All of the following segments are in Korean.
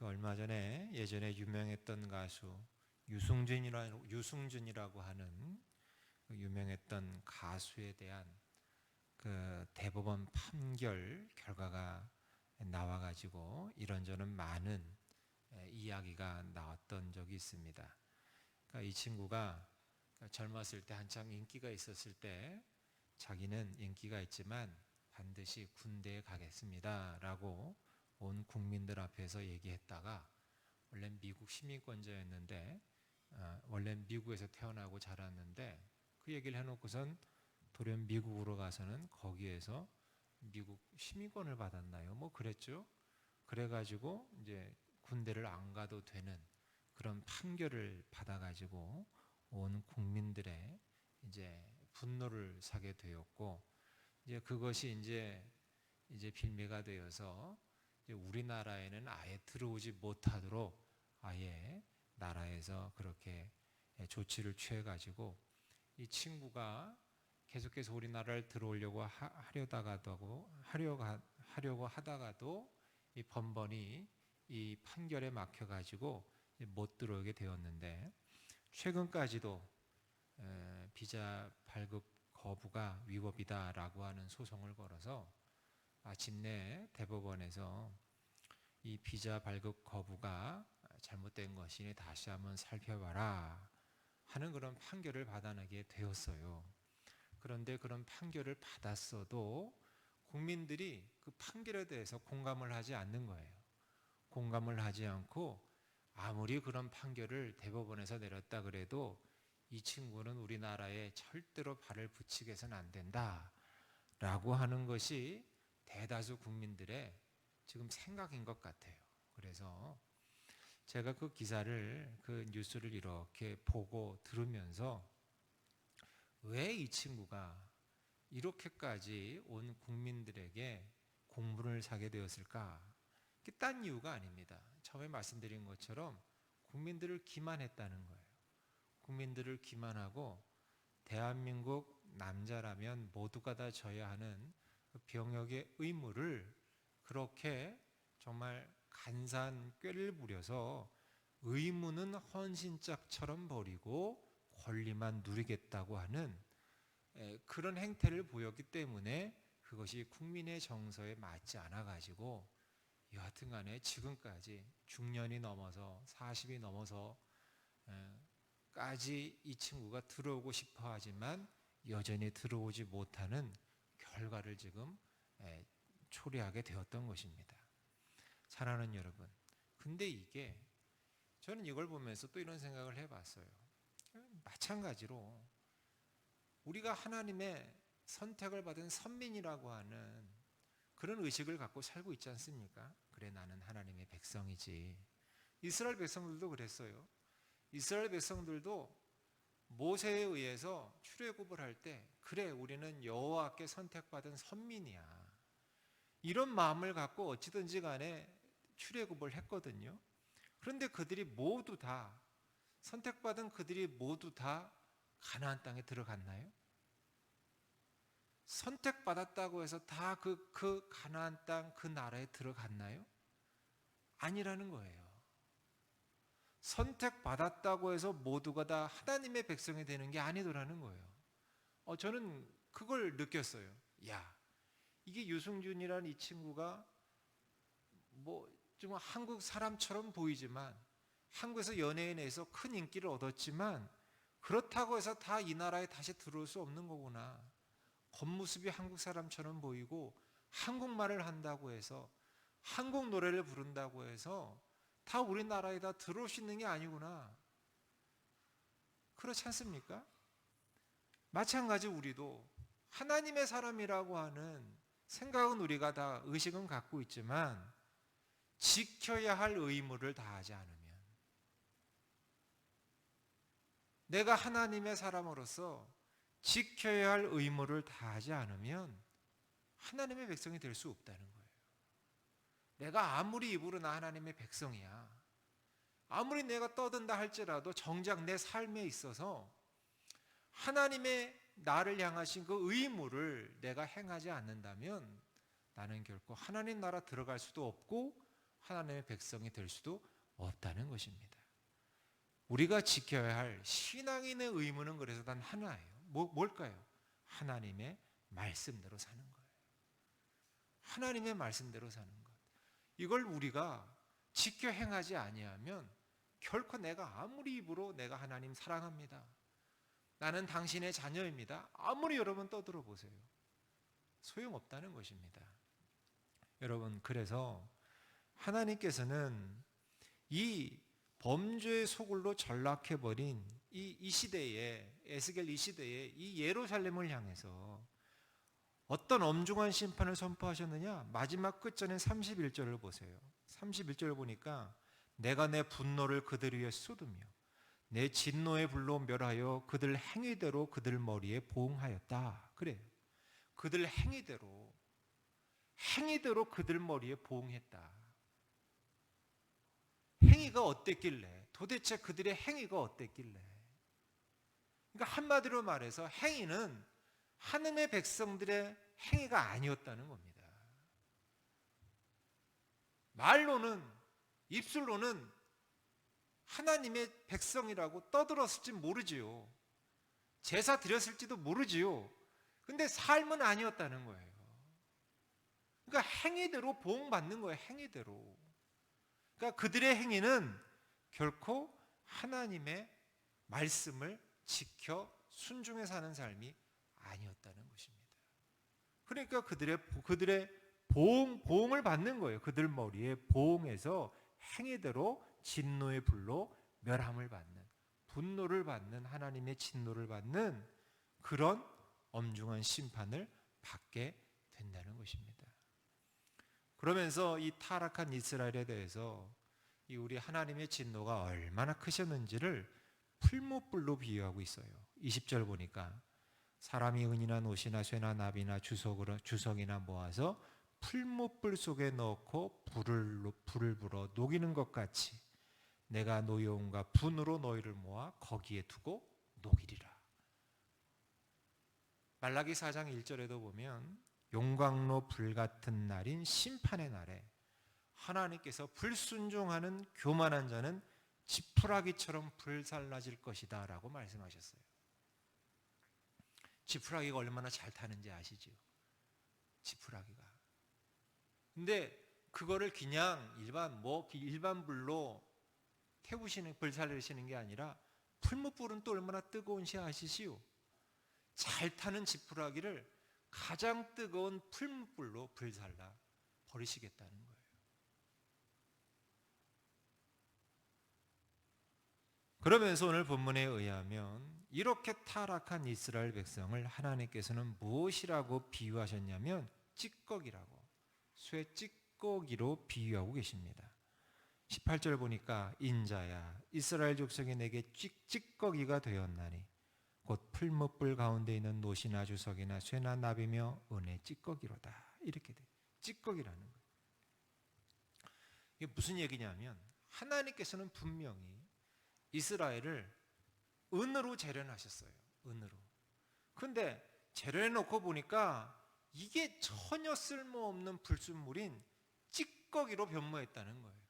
얼마 전에 예전에 유명했던 가수 유승준이라고 하는 그 유명했던 가수에 대한 그 대법원 판결 결과가 나와가지고 이런저런 많은 이야기가 나왔던 적이 있습니다. 그러니까 이 친구가 젊었을 때 한창 인기가 있었을 때 자기는 인기가 있지만 반드시 군대에 가겠습니다라고 온 국민들 앞에서 얘기했다가 원래 미국 시민권자였는데 원래 미국에서 태어나고 자랐는데 그 얘기를 해놓고선 돌연 미국으로 가서는 거기에서 미국 시민권을 받았나요? 뭐 그랬죠. 그래가지고 이제 군대를 안 가도 되는 그런 판결을 받아가지고 온 국민들의 이제 분노를 사게 되었고 이제 그것이 이제 빌미가 되어서 이제 우리나라에는 아예 들어오지 못하도록 아예 나라에서 그렇게 조치를 취해 가지고 이 친구가 계속해서 우리나라를 들어오려고 하려고 하다가도 이 번번이 이 판결에 막혀 가지고 못 들어오게 되었는데 최근까지도 비자 발급 거부가 위법이다라고 하는 소송을 걸어서 마침내 대법원에서 이 비자 발급 거부가 잘못된 것이니 다시 한번 살펴봐라 하는 그런 판결을 받아내게 되었어요. 그런데 그런 판결을 받았어도 국민들이 그 판결에 대해서 공감을 하지 않는 거예요. 공감을 하지 않고 아무리 그런 판결을 대법원에서 내렸다 그래도 이 친구는 우리나라에 절대로 발을 붙이게서는 안 된다 라고 하는 것이 대다수 국민들의 지금 생각인 것 같아요. 그래서 제가 그 기사를, 그 뉴스를 이렇게 보고 들으면서 왜 이 친구가 이렇게까지 온 국민들에게 공분을 사게 되었을까? 딴 이유가 아닙니다. 처음에 말씀드린 것처럼 국민들을 기만했다는 거예요. 국민들을 기만하고 대한민국 남자라면 모두가 다 져야 하는 병역의 의무를 그렇게 정말 간사한 꾀를 부려서 의무는 헌신짝처럼 버리고 권리만 누리겠다고 하는 그런 행태를 보였기 때문에 그것이 국민의 정서에 맞지 않아 가지고 여하튼 간에 지금까지 중년이 넘어서 40이 넘어서 까지 이 친구가 들어오고 싶어 하지만 여전히 들어오지 못하는 결과를 지금 초래하게 되었던 것입니다. 사랑하는 여러분, 근데 이게 저는 이걸 보면서 또 이런 생각을 해봤어요. 마찬가지로 우리가 하나님의 선택을 받은 선민이라고 하는 그런 의식을 갖고 살고 있지 않습니까? 그래, 나는 하나님의 백성이지. 이스라엘 백성들도 그랬어요. 이스라엘 백성들도 모세에 의해서 출애굽을 할 때 그래, 우리는 여호와께 선택받은 선민이야, 이런 마음을 갖고 어찌든지 간에 출애굽을 했거든요. 그런데 그들이 모두 다, 선택받은 그들이 모두 다 가나안 땅에 들어갔나요? 선택받았다고 해서 다 그 가나안 땅, 그 나라에 들어갔나요? 아니라는 거예요. 선택받았다고 해서 모두가 다 하나님의 백성이 되는 게 아니더라는 거예요. 저는 그걸 느꼈어요. 야, 이게 유승준이라는 이 친구가 뭐 좀 한국 사람처럼 보이지만, 한국에서 연예인에서 큰 인기를 얻었지만 그렇다고 해서 다 이 나라에 다시 들어올 수 없는 거구나. 겉모습이 한국 사람처럼 보이고 한국말을 한다고 해서, 한국 노래를 부른다고 해서 다 우리나라에 다 들어올 수 있는 게 아니구나. 그렇지 않습니까? 마찬가지 우리도 하나님의 사람이라고 하는 생각은 우리가 다 의식은 갖고 있지만 지켜야 할 의무를 다하지 않으면, 내가 하나님의 사람으로서 지켜야 할 의무를 다하지 않으면 하나님의 백성이 될 수 없다는 거예요. 내가 아무리 입으로 나 하나님의 백성이야, 아무리 내가 떠든다 할지라도 정작 내 삶에 있어서 하나님의 나를 향하신 그 의무를 내가 행하지 않는다면 나는 결코 하나님 나라 들어갈 수도 없고 하나님의 백성이 될 수도 없다는 것입니다. 우리가 지켜야 할 신앙인의 의무는 그래서 단 하나예요. 뭘까요? 하나님의 말씀대로 사는 거예요. 하나님의 말씀대로 사는 것. 이걸 우리가 지켜 행하지 아니하면 결코 내가 아무리 입으로 내가 하나님 사랑합니다, 나는 당신의 자녀입니다, 아무리 여러분 떠들어 보세요. 소용없다는 것입니다. 여러분, 그래서 하나님께서는 이 범죄의 소굴로 전락해버린 이 시대에, 에스겔 이 시대에 이 예루살렘을 향해서 어떤 엄중한 심판을 선포하셨느냐? 마지막 끝전에 31절을 보세요. 31절을 보니까 내가 내 분노를 그들 위에 쏟으며 내 진노의 불로 멸하여 그들 행위대로 그들 머리에 보응하였다. 그래요. 그들 행위대로 그들 머리에 보응했다. 행위가 어땠길래? 도대체 그들의 행위가 어땠길래? 그러니까 한마디로 말해서 행위는 하나님의 백성들의 행위가 아니었다는 겁니다. 말로는, 입술로는 하나님의 백성이라고 떠들었을지 모르지요. 제사 드렸을지도 모르지요. 근데 삶은 아니었다는 거예요. 그러니까 행위대로 보응받는 거예요. 행위대로. 그러니까 그들의 행위는 결코 하나님의 말씀을 지켜 순종해 사는 삶이 아니었다는 것입니다. 그러니까 그들의 보응을 받는 거예요. 그들 머리에 보응해서 행위대로 진노의 불로 멸함을 받는, 분노를 받는, 하나님의 진노를 받는 그런 엄중한 심판을 받게 된다는 것입니다. 그러면서 이 타락한 이스라엘에 대해서 이 우리 하나님의 진노가 얼마나 크셨는지를 풀무불로 비유하고 있어요. 20절 보니까 사람이 은이나 옷이나 쇠나 나비나 주석이나 모아서 풀무불 속에 넣고 불을 불어 녹이는 것 같이 내가 노여움과 분으로 너희를 모아 거기에 두고 녹이리라. 말라기 4장 1절에도 보면 용광로 불같은 날인 심판의 날에 하나님께서 불순종하는 교만한 자는 지푸라기처럼 불살라질 것이다 라고 말씀하셨어요. 지푸라기가 얼마나 잘 타는지 아시죠? 지푸라기가. 근데 그거를 그냥 일반 불로 불살리시는 게 아니라 풀무불은 또 얼마나 뜨거운지 아시지요? 잘 타는 지푸라기를 가장 뜨거운 풀무불로 불살라 버리시겠다는 거예요. 그러면서 오늘 본문에 의하면 이렇게 타락한 이스라엘 백성을 하나님께서는 무엇이라고 비유하셨냐면 찌꺼기라고, 쇠 찌꺼기로 비유하고 계십니다. 18절 보니까 인자야 이스라엘 족속이 내게 찌꺼기가 되었나니 곧 풀무불 가운데 있는 노시나 주석이나 쇠나 나비며 은의 찌꺼기로다. 이렇게 돼. 찌꺼기라는 거예요. 이게 무슨 얘기냐면 하나님께서는 분명히 이스라엘을 은으로 재련하셨어요. 은으로. 근데 재련해 놓고 보니까 이게 전혀 쓸모없는 불순물인 찌꺼기로 변모했다는 거예요.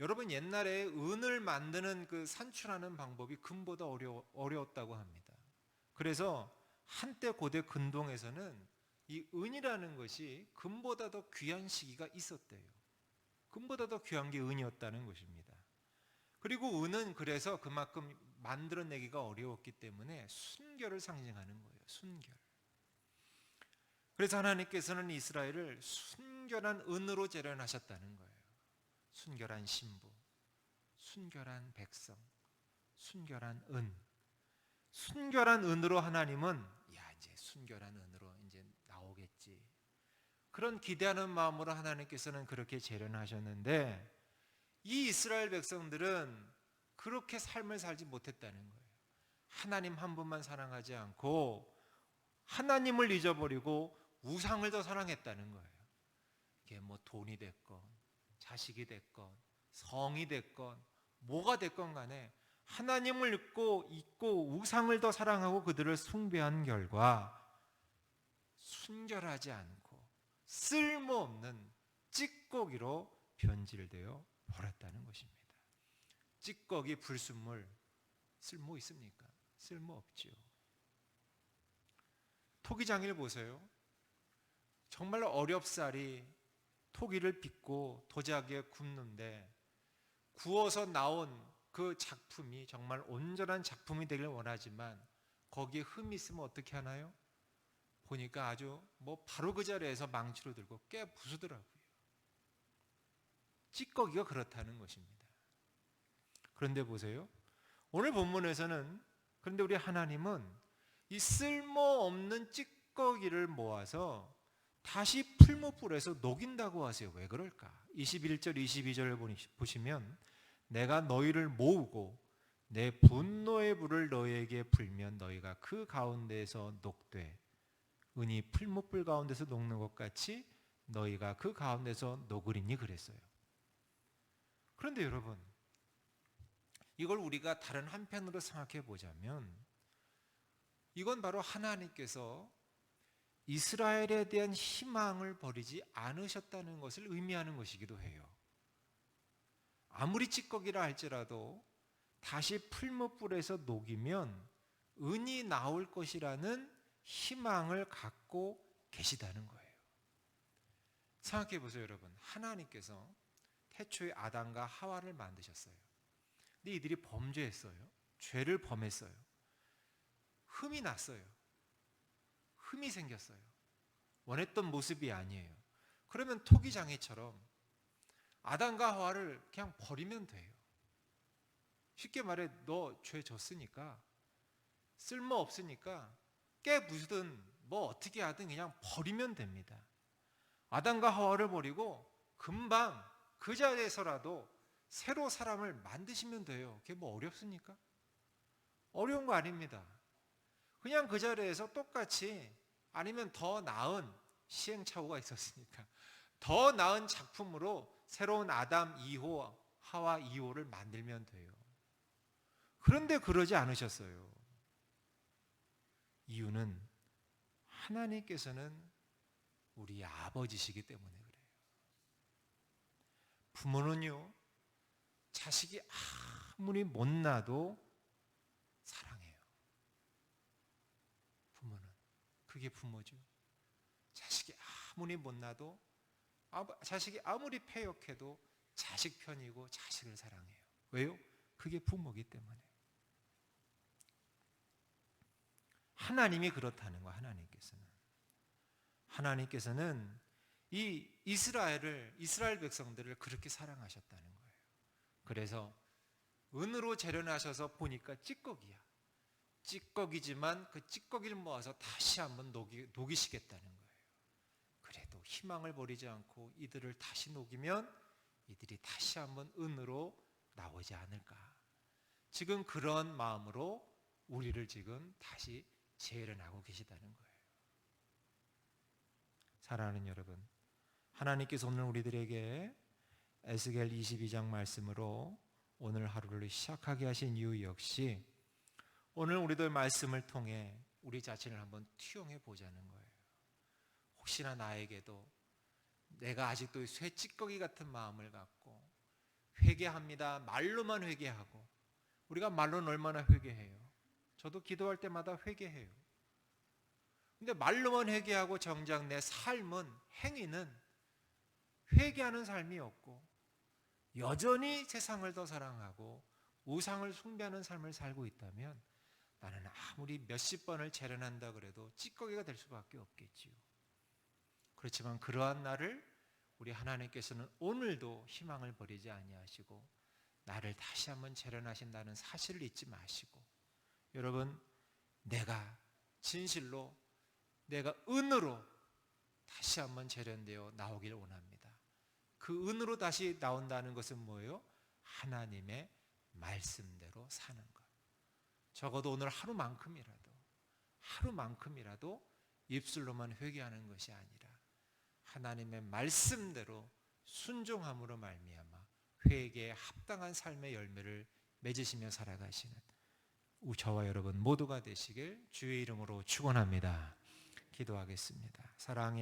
여러분, 옛날에 은을 만드는 그 산출하는 방법이 금보다 어려웠다고 합니다. 그래서 한때 고대 근동에서는 이 은이라는 것이 금보다 더 귀한 시기가 있었대요. 금보다 더 귀한 게 은이었다는 것입니다. 그리고 은은 그래서 그만큼 만들어내기가 어려웠기 때문에 순결을 상징하는 거예요. 순결. 그래서 하나님께서는 이스라엘을 순결한 은으로 재련하셨다는 거예요. 순결한 신부, 순결한 백성, 순결한 은. 순결한 은으로 하나님은 이제 순결한 은으로 이제 나오겠지. 그런 기대하는 마음으로 하나님께서는 그렇게 재련하셨는데 이 이스라엘 백성들은 그렇게 삶을 살지 못했다는 거예요. 하나님 한 분만 사랑하지 않고 하나님을 잊어버리고 우상을 더 사랑했다는 거예요. 이게 뭐 돈이 됐건 자식이 됐건 성이 됐건 뭐가 됐건 간에 하나님을 잊고 우상을 더 사랑하고 그들을 숭배한 결과 순결하지 않고 쓸모없는 찌꺼기로 변질되어 버렸다는 것입니다. 찌꺼기, 불순물 쓸모 있습니까? 쓸모 없지요. 토기장일 보세요. 정말 어렵사리 토기를 빚고 도자기에 굽는데 구워서 나온 그 작품이 정말 온전한 작품이 되길 원하지만 거기에 흠이 있으면 어떻게 하나요? 보니까 아주 바로 그 자리에서 망치로 들고 깨 부수더라고요. 찌꺼기가 그렇다는 것입니다. 그런데 보세요. 오늘 본문에서는 그런데 우리 하나님은 이 쓸모없는 찌꺼기를 모아서 다시 풀무불에서 녹인다고 하세요. 왜 그럴까? 21절 22절을 보시면 내가 너희를 모으고 내 분노의 불을 너희에게 불면 너희가 그 가운데에서 녹되 은이 풀무불 가운데서 녹는 것 같이 너희가 그 가운데서 녹으리니 그랬어요. 그런데 여러분, 이걸 우리가 다른 한편으로 생각해 보자면 이건 바로 하나님께서 이스라엘에 대한 희망을 버리지 않으셨다는 것을 의미하는 것이기도 해요. 아무리 찌꺼기라 할지라도 다시 풀무불에서 녹이면 은이 나올 것이라는 희망을 갖고 계시다는 거예요. 생각해 보세요, 여러분. 하나님께서 태초에 아담과 하와를 만드셨어요. 근데 이들이 범죄했어요. 죄를 범했어요. 흠이 났어요. 흠이 생겼어요. 원했던 모습이 아니에요. 그러면 토기장애처럼 아담과 하와를 그냥 버리면 돼요. 쉽게 말해 너 죄 졌으니까 쓸모없으니까 깨 부수든 어떻게 하든 그냥 버리면 됩니다. 아담과 하와를 버리고 금방 그 자리에서라도 새로 사람을 만드시면 돼요. 그게 어렵습니까? 어려운 거 아닙니다. 그냥 그 자리에서 똑같이 아니면 더 나은 시행착오가 있었으니까 더 나은 작품으로 새로운 아담 2호, 하와 2호를 만들면 돼요. 그런데 그러지 않으셨어요. 이유는 하나님께서는 우리 아버지시기 때문에 그래요. 부모는요, 자식이 아무리 못나도 사랑해요. 부모는 그게 부모죠. 자식이 아무리 못나도 자식이 아무리 패역해도 자식 편이고 자식을 사랑해요. 왜요? 그게 부모이기 때문에. 하나님이 그렇다는 거예요. 하나님께서는 이 이스라엘 백성들을 그렇게 사랑하셨다는 거예요. 그래서 은으로 재련하셔서 보니까 찌꺼기야. 찌꺼기지만 그 찌꺼기를 모아서 다시 한번 녹이시겠다는 거예요. 그래도 희망을 버리지 않고 이들을 다시 녹이면 이들이 다시 한번 은으로 나오지 않을까. 지금 그런 마음으로 우리를 지금 다시 재련하고 계시다는 거예요. 사랑하는 여러분, 하나님께서 오늘 우리들에게 에스겔 22장 말씀으로 오늘 하루를 시작하게 하신 이유 역시 오늘 우리들 말씀을 통해 우리 자신을 한번 투영해 보자는 거예요. 혹시나 나에게도 내가 아직도 쇠 찌꺼기 같은 마음을 갖고 회개합니다. 말로만 회개하고 우리가 말로는 얼마나 회개해요. 저도 기도할 때마다 회개해요. 근데 말로만 회개하고 정작 내 삶은 행위는 회개하는 삶이 없고 여전히 세상을 더 사랑하고 우상을 숭배하는 삶을 살고 있다면 나는 아무리 몇십 번을 재련한다 그래도 찌꺼기가 될 수밖에 없겠지요. 그렇지만 그러한 나를 우리 하나님께서는 오늘도 희망을 버리지 아니하시고 나를 다시 한번 재련하신다는 사실을 잊지 마시고 여러분, 내가 진실로 내가 은으로 다시 한번 재련되어 나오기를 원합니다. 그 은으로 다시 나온다는 것은 뭐예요? 하나님의 말씀대로 사는 것. 적어도 오늘 하루만큼이라도 입술로만 회개하는 것이 아니라 하나님의 말씀대로 순종함으로 말미암아 회개에 합당한 삶의 열매를 맺으시며 살아가시는 저와 여러분 모두가 되시길 주의 이름으로 축원합니다. 기도하겠습니다. 사랑의